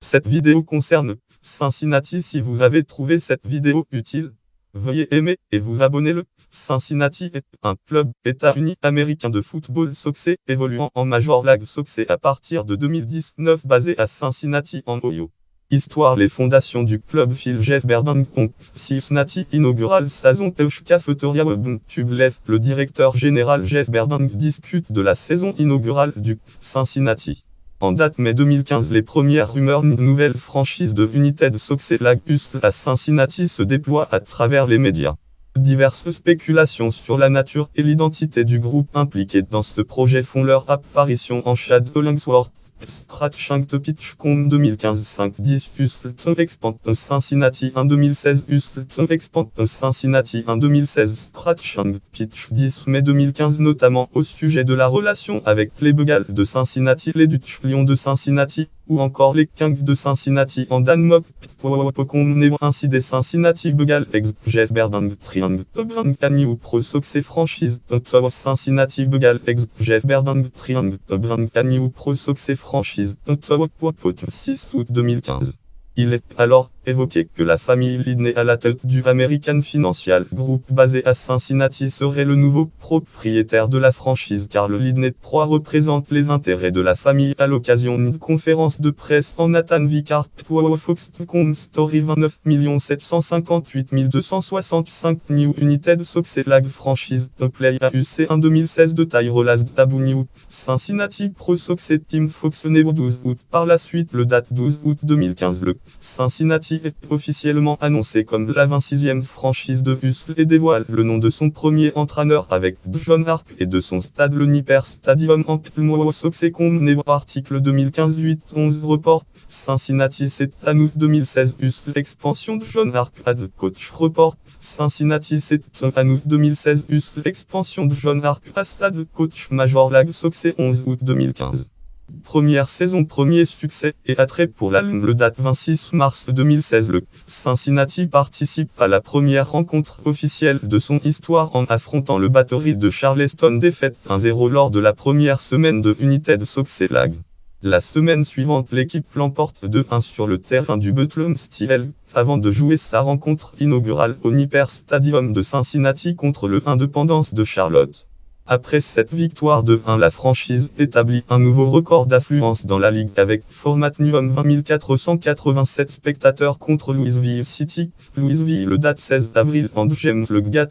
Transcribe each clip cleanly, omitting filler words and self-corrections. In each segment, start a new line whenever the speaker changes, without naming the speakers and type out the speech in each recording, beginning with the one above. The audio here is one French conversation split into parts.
Cette vidéo concerne Cincinnati. Si vous avez trouvé cette vidéo utile, veuillez aimer et vous abonner. Le Cincinnati est un club États-Unis américain de football soccer évoluant en Major League Soccer à partir de 2019 basé à Cincinnati en Ohio. Histoire. Les fondations du club Phil Jeff Berdang Cincinnati inaugural saison Cafeteria Tubelev. Le directeur général Jeff Berdang discute de la saison inaugurale du Cincinnati. En date mai 2015, les premières rumeurs d'une nouvelle franchise de United Soccer League à Cincinnati se déploient à travers les médias. Diverses spéculations sur la nature et l'identité du groupe impliqué dans ce projet font leur apparition en Chad Hollingsworth. Scratching the Pitch Com 2015 5-10 Expand Cincinnati 1 2016 Expand Cincinnati 1 2016 Scratching Pitch 10 mai 2015 notamment au sujet de la relation avec les Bengals de Cincinnati, les Dutch Lions de Cincinnati, ou encore les Kings de Cincinnati en Danemark. Ainsi des Cincinnati Bengals ex Jeff Berdang Triangle Brand New Pro Soccer franchise Cincinnati Bengals ex Jeff Berdang Triangle Brand New Pro Soccer franchise 6 août 2015. Il est alors évoqué que la famille Lidney à la tête du American Financial Group basé à Cincinnati serait le nouveau propriétaire de la franchise car le Lidney 3 représente les intérêts de la famille à l'occasion d'une conférence de presse en Nathan Vicar Fox.com Story 29 758 265 New United Soccer League franchise Play AUC 1 2016 de Tyrell Tabu New Cincinnati Pro Soccer Team Fox Neo 12 août. Par la suite le date 12 août 2015 le Cincinnati est officiellement annoncé comme la 26e franchise de Hustle et dévoile le nom de son premier entraîneur avec John Hark et de son stade le Nipper Stadium en Soccer.com article 2015-8-11 report Cincinnati 7 août 2016 Hustle expansion de John Hark head coach report Cincinnati 7 août 2016 Hustle expansion de John Hark à stade coach Major League Soccer 11 août 2015. Première saison, premier succès et attrait pour le date 26 mars 2016. Le Cincinnati participe à la première rencontre officielle de son histoire en affrontant le Battery de Charleston, défaite 1-0 lors de la première semaine de United Soccer League. La semaine suivante, l'équipe l'emporte 2-1 sur le terrain du Bethlehem Steel, avant de jouer sa rencontre inaugurale au Nipper Stadium de Cincinnati contre le Independence de Charlotte. Après cette victoire de 1, la franchise établit un nouveau record d'affluence dans la ligue avec format minimum 20 487 spectateurs contre Louisville City. Louisville le date 16 avril en James le Gat.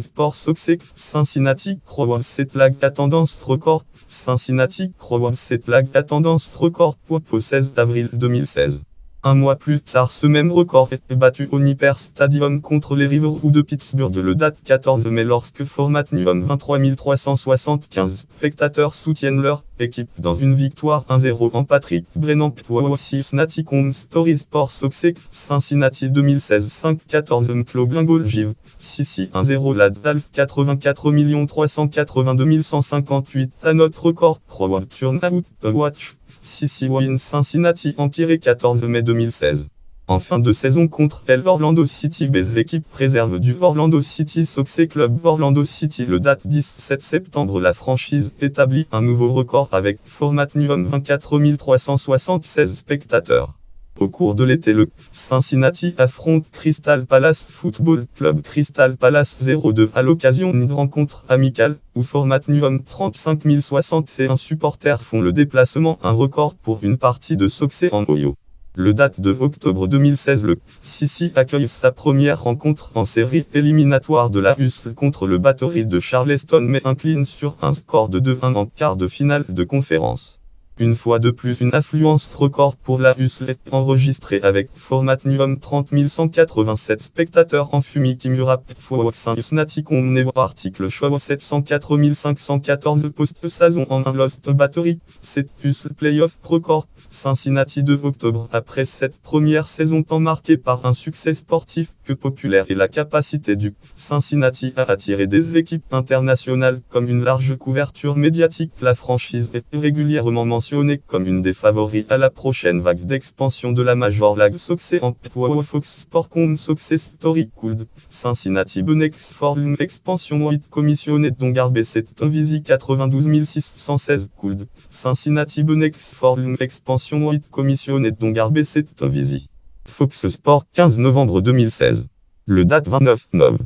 Sport Soccer Cincinnati Crown cette lag à tendance record. Cincinnati Crown cette lag à tendance record. 16 avril 2016. Un mois plus tard, ce même record est battu au Nipper Stadium contre les Riverhawks de Pittsburgh le date 14 mai lorsque format minimum 23 375 spectateurs soutiennent leur équipe dans une victoire 1-0 en Patrick Brennan. Cincinnati Story Sport Soccer Cincinnati 2016 5-14 Club Lingo Giv 6-1-0 la Dalf 84 382 158 à notre record Crowd Turnout Watch 6 Win Cincinnati Empire 14 mai 2016. En fin de saison contre Orlando City, les équipes réserves du Orlando City Soccer Club Orlando City le date 17 septembre la franchise établit un nouveau record avec format minimum 24 376 spectateurs. Au cours de l'été, le Cincinnati affronte Crystal Palace Football Club Crystal Palace 02 à l'occasion d'une rencontre amicale, où format minimum 35 061 supporters font le déplacement, un record pour une partie de soccer en Ohio. Le date de octobre 2016, le Sissi accueille sa première rencontre en série éliminatoire de la Hustle contre le Battery de Charleston mais incline sur un score de 2-1 en quart de finale de conférence. Une fois de plus, une affluence record pour la Hustle est enregistrée avec format minimum 30 187 spectateurs en Fumi Kimura Cincinnati article show 704 514 post-saison en un Lost Battery. C'est Hustle Playoff record Cincinnati 2 octobre. Après cette première saison tant marquée par un succès sportif marque populaire et la capacité du Cincinnati à attirer des équipes internationales comme une large couverture médiatique. La franchise est régulièrement mentionnée comme une des favoris à la prochaine vague d'expansion de la Major League Soccer en Fox Sport.com Success Story Could Cincinnati Next for expansion 8 commissionné dont BC Visi 92 616 Could Cincinnati Next for expansion 8 commissionné dont BC Visi Fox Sport 15 novembre 2016. Le date 29 9.